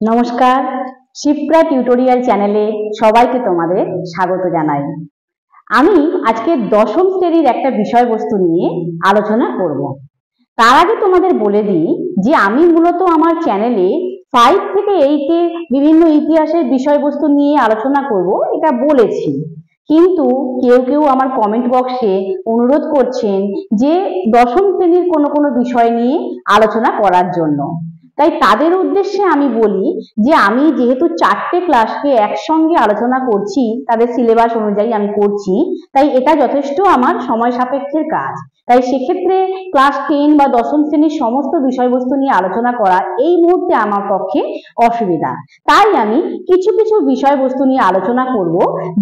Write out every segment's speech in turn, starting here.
নমস্কার, শিপ্রা টিউটোরিয়াল চ্যানেলে সবাইকে তোমাদের স্বাগত জানাই। আমি আজকে দশম শ্রেণীর একটা বিষয়বস্তু নিয়ে আলোচনা করব। তার আগে তোমাদের বলে দিই যে আমি মূলত আমার চ্যানেলে 5 থেকে 8 এর বিভিন্ন ইতিহাসের বিষয়বস্তু নিয়ে আলোচনা করব, এটা বলেছি। কিন্তু কেউ কেউ আমার কমেন্ট বক্সে অনুরোধ করছেন যে দশম শ্রেণীর কোনো বিষয় নিয়ে আলোচনা করার জন্য। তাই তাদের উদ্দেশ্যে আমি বলি যে আমি যেহেতু 4টে ক্লাসকে একসঙ্গে আলোচনা করছি, তাদের সিলেবাস অনুযায়ী আমি করছি, তাই এটা যথেষ্ট আমার সময় সাপেক্ষের কাজ। তাই সেক্ষেত্রে ক্লাস 10 বা দশম শ্রেণীর সমস্ত বিষয়বস্তু নিয়ে আলোচনা করা এই মুহূর্তে আমার পক্ষে অসুবিধা। তাই আমি কিছু কিছু বিষয়বস্তু নিয়ে আলোচনা করব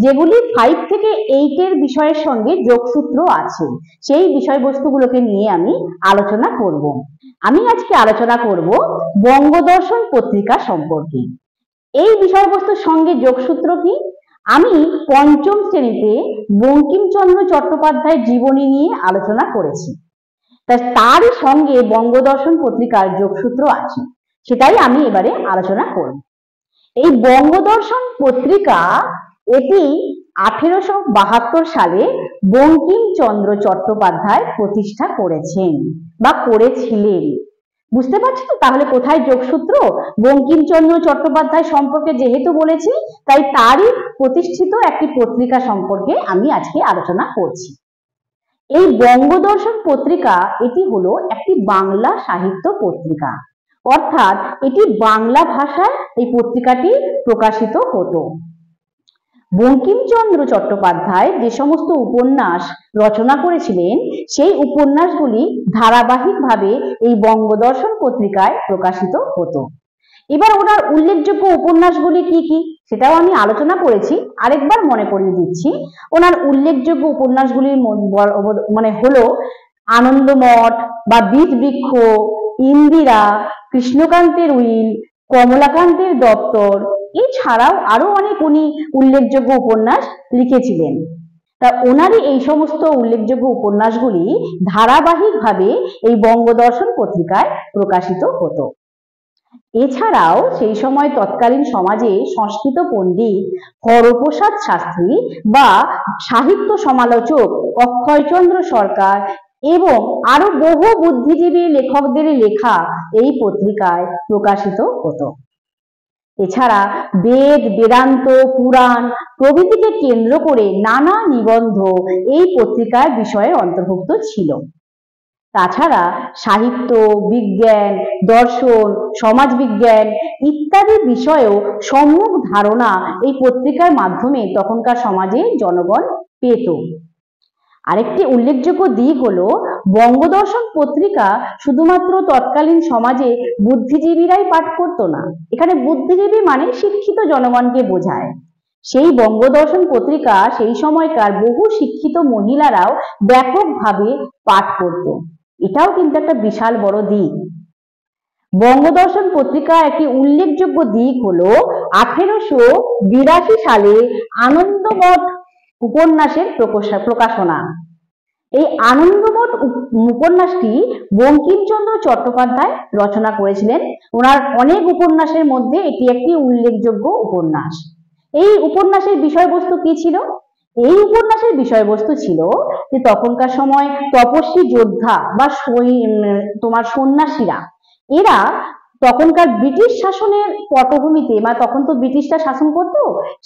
যেগুলি 5 থেকে 8 এর বিষয়ের সঙ্গে যোগসূত্র আছে। সেই বিষয়বস্তুগুলোকে নিয়ে আমি আলোচনা করব। আমি আজকে আলোচনা করব বঙ্গদর্শন পত্রিকা সম্পর্কে। এই বিষয়বস্তুর সঙ্গে যোগসূত্র কি? আমি পঞ্চম শ্রেণীতে বঙ্কিমচন্দ্র চট্টোপাধ্যায়ের জীবনী নিয়ে আলোচনা করেছি, তারই সঙ্গে বঙ্গদর্শন পত্রিকার যোগসূত্র আছে, সেটাই আমি এবারে আলোচনা করব। এই বঙ্গদর্শন পত্রিকা এটি 1872 সালে বঙ্কিমচন্দ্র চট্টোপাধ্যায় প্রতিষ্ঠা করেছেন বা করেছিলেন। বুঝতে পারছো তো তাহলে কোথায় যোগসূত্র? বঙ্কিমচন্দ্র চট্টোপাধ্যায় সম্পর্কে যেহেতু বলেছি, তাই তারই প্রতিষ্ঠিত একটি পত্রিকা সম্পর্কে আমি আজকে আলোচনা করছি। এই বঙ্গদর্শন পত্রিকা এটি হলো একটি বাংলা সাহিত্য পত্রিকা, অর্থাৎ এটি বাংলা ভাষায় এই পত্রিকাটি প্রকাশিত হতো। বঙ্কিমচন্দ্র চট্টোপাধ্যায় যে সমস্ত উপন্যাস রচনা করেছিলেন, সেই উপন্যাসগুলি ধারাবাহিকভাবে এই বঙ্গদর্শন পত্রিকায় প্রকাশিত হতো। এবার ওনার উল্লেখযোগ্য উপন্যাসগুলি কি কি সেটাও আমি আলোচনা করেছি, আরেকবার মনে করিয়ে দিচ্ছি। ওনার উল্লেখযোগ্য উপন্যাসগুলির হলো আনন্দমঠ বা বীজবৃক্ষ, ইন্দিরা, কৃষ্ণকান্তের উইল, কমলাকান্তের দপ্তর, এছাড়াও আরো অনেক উনি উল্লেখযোগ্য উপন্যাস লিখেছিলেন। তা ওনারই এই সমস্ত উল্লেখযোগ্য উপন্যাসগুলি ধারাবাহিকভাবে এই বঙ্গদর্শন পত্রিকায় প্রকাশিত হতো। এছাড়াও সেই সময় তৎকালীন সমাজে সংস্কৃত পণ্ডিত হরপ্রসাদ শাস্ত্রী বা সাহিত্য সমালোচক অক্ষয়চন্দ্র সরকার এবং আরো বহু বুদ্ধিজীবী লেখকদের লেখা এই পত্রিকায় প্রকাশিত হতো। এছাড়া বেদ, বেদান্ত, পুরাণ প্রভৃতিকে কেন্দ্র করে নানা নিবন্ধ এই পত্রিকার বিষয়ে অন্তর্ভুক্ত ছিল। তাছাড়া সাহিত্য, বিজ্ঞান, দর্শন, সমাজবিজ্ঞান ইত্যাদি বিষয়েও সম্যক ধারণা এই পত্রিকার মাধ্যমে তখনকার সমাজে জনগণ পেত। আরেকটি উল্লেখযোগ্য দিক হলো বঙ্গদর্শন পত্রিকা শুধুমাত্র তৎকালীন সমাজে বুদ্ধিজীবীরাই পাঠ করত না। এখানে বুদ্ধিজীবী মানে শিক্ষিত জনগণকে বোঝায়। সেই বঙ্গদর্শন পত্রিকা সেই সময়কার বহু শিক্ষিত মহিলারাও ব্যাপকভাবে পাঠ করত। এটাও কিন্তু একটা বিশাল বড় দিক। বঙ্গদর্শন পত্রিকা একটি উল্লেখযোগ্য দিক হলো 1882 সালে আনন্দমঠ উপন্যাসের প্রকাশনা। এই আনন্দমঠ উপন্যাসটি বঙ্কিমচন্দ্র চট্টোপাধ্যায় রচনা করেছিলেন। ওনার অনেক উপন্যাসের মধ্যে এটি একটি উল্লেখযোগ্য উপন্যাস। এই উপন্যাসের বিষয়বস্তু কি ছিল? এই উপন্যাসের বিষয়বস্তু ছিল যে তখনকার সময় তপস্বী যোদ্ধা বা সন্ন্যাসীরা, এরা তখনকার ব্রিটিশ শাসনের পটভূমিতে, বা তখন তো ব্রিটিশরা শাসন করতো,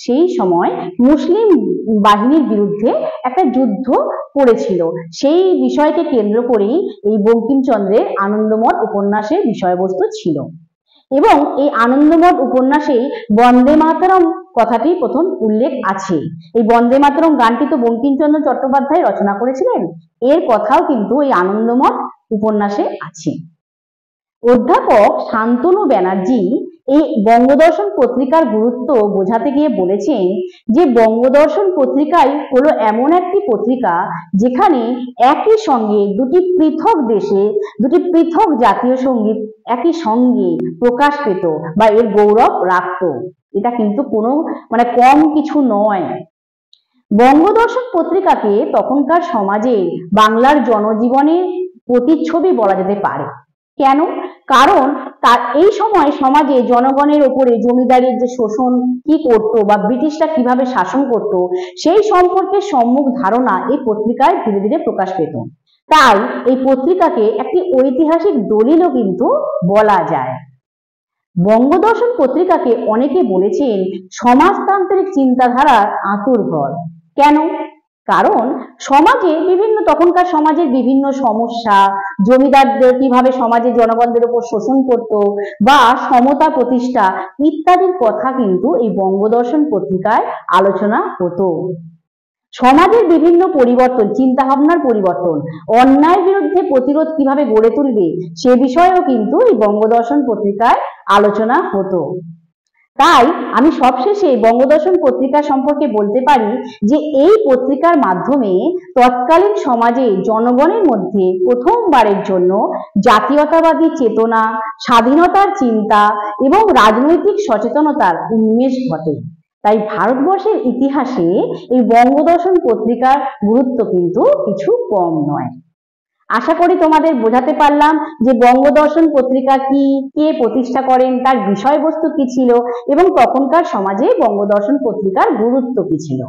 সেই সময় মুসলিম বাহিনীর বিরুদ্ধে একটা যুদ্ধ করেছিল। সেই বিষয়কে কেন্দ্র করেই এই বঙ্কিমচন্দ্রের আনন্দমঠ উপন্যাসের বিষয়বস্তু ছিল। এবং এই আনন্দমঠ উপন্যাসেই বন্দে মাতরম কথাটি প্রথম উল্লেখ আছে। এই বন্দে মাতরম গানটি তো বঙ্কিমচন্দ্র চট্টোপাধ্যায় রচনা করেছিলেন, এর কথাও কিন্তু এই আনন্দমঠ উপন্যাসে আছে। অধ্যাপক শান্তনু ব্যানার্জি এই বঙ্গদর্শন পত্রিকার গুরুত্ব বোঝাতে গিয়ে বলেছেন যে বঙ্গদর্শন পত্রিকাই হলো এমন একটি পত্রিকা যেখানে একই সঙ্গে দুটি পৃথক দেশে দুটি পৃথক জাতীয় সঙ্গীত একই সঙ্গে প্রকাশ পেত বা এর গৌরব রাখত। এটা কিন্তু কোনো কম কিছু নয়। বঙ্গদর্শন পত্রিকাকে তখনকার সমাজে বাংলার জনজীবনের প্রতিচ্ছবি বলা যেতে পারে। কেন? কারণ তার এই সময় সমাজে জনগণের ওপরে জমিদারের যে শোষণ কি করত বা ব্রিটিশরা কিভাবে শাসন করত সেই সম্পর্কে সম্মুখ ধারণা এই পত্রিকায় ধীরে ধীরে প্রকাশ পেত। তাই এই পত্রিকাকে একটি ঐতিহাসিক দলিলও কিন্তু বলা যায়। বঙ্গদর্শন পত্রিকাকে অনেকে বলেছেন সমাজতান্ত্রিক চিন্তাধারার আঁতুড়ঘর। কেন? কারণ সমাজে তখনকার সমাজের বিভিন্ন সমস্যা, জমিদারদের কিভাবে সমাজে জনগণদের উপর শোষণ করত বা সমতা প্রতিষ্ঠা ইত্যাদির কথা কিন্তু এই বঙ্গদর্শন পত্রিকায় আলোচনা হতো। সমাজের বিভিন্ন পরিবর্তন, চিন্তা ভাবনার পরিবর্তন, অন্যায়ের বিরুদ্ধে প্রতিরোধ কিভাবে গড়ে তুলবে সে বিষয়েও কিন্তু এই বঙ্গদর্শন পত্রিকায় আলোচনা হতো। তাই আমি সবশেষে বঙ্গদর্শন পত্রিকা সম্পর্কে বলতে পারি যে এই পত্রিকার মাধ্যমে তৎকালীন সমাজে জনগণের মধ্যে প্রথমবারের জন্য জাতীয়তাবাদী চেতনা, স্বাধীনতার চিন্তা এবং রাজনৈতিক সচেতনতার উন্মেষ ঘটে। তাই ভারতবর্ষের ইতিহাসে এই বঙ্গদর্শন পত্রিকার গুরুত্ব কিন্তু কিছু কম নয়। আশা করি তোমাদের বোঝাতে পারলাম যে বঙ্গদর্শন পত্রিকা কি, কে প্রতিষ্ঠা করেন, তার বিষয়বস্তু কি ছিল এবং তখনকার সমাজে বঙ্গদর্শন পত্রিকার গুরুত্ব কি ছিল।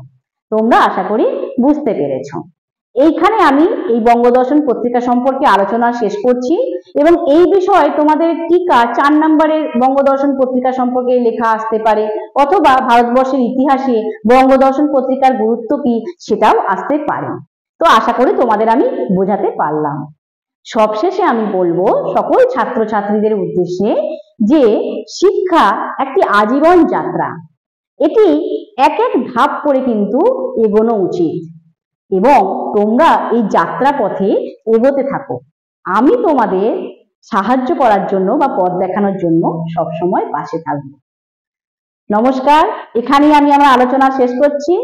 তোমরা আশা করি বুঝতে পেরেছ। এইখানে আমি এই বঙ্গদর্শন পত্রিকা সম্পর্কে আলোচনা শেষ করছি এবং এই বিষয়ে তোমাদের টিকা 4 নম্বরের বঙ্গদর্শন পত্রিকা সম্পর্কে লেখা আসতে পারে, অথবা ভারতবর্ষের ইতিহাসে বঙ্গদর্শন পত্রিকার গুরুত্ব কি সেটাও আসতে পারে। তো আশা করি তোমাদের আমি বোঝাতে পারলাম। সবশেষে আমি বলবো সকল ছাত্রছাত্রীদের উদ্দেশ্যে যে শিক্ষা একটি আজীবন যাত্রা। এটি এক এক ধাপ করে কিন্তু এগোনো উচিত এবং তোমরা এই যাত্রা পথে এগোতে থাকো। আমি তোমাদের সাহায্য করার জন্য বা পথ দেখানোর জন্য সবসময় পাশে থাকবো। নমস্কার, এখানেই আমি আমার আলোচনা শেষ করছি।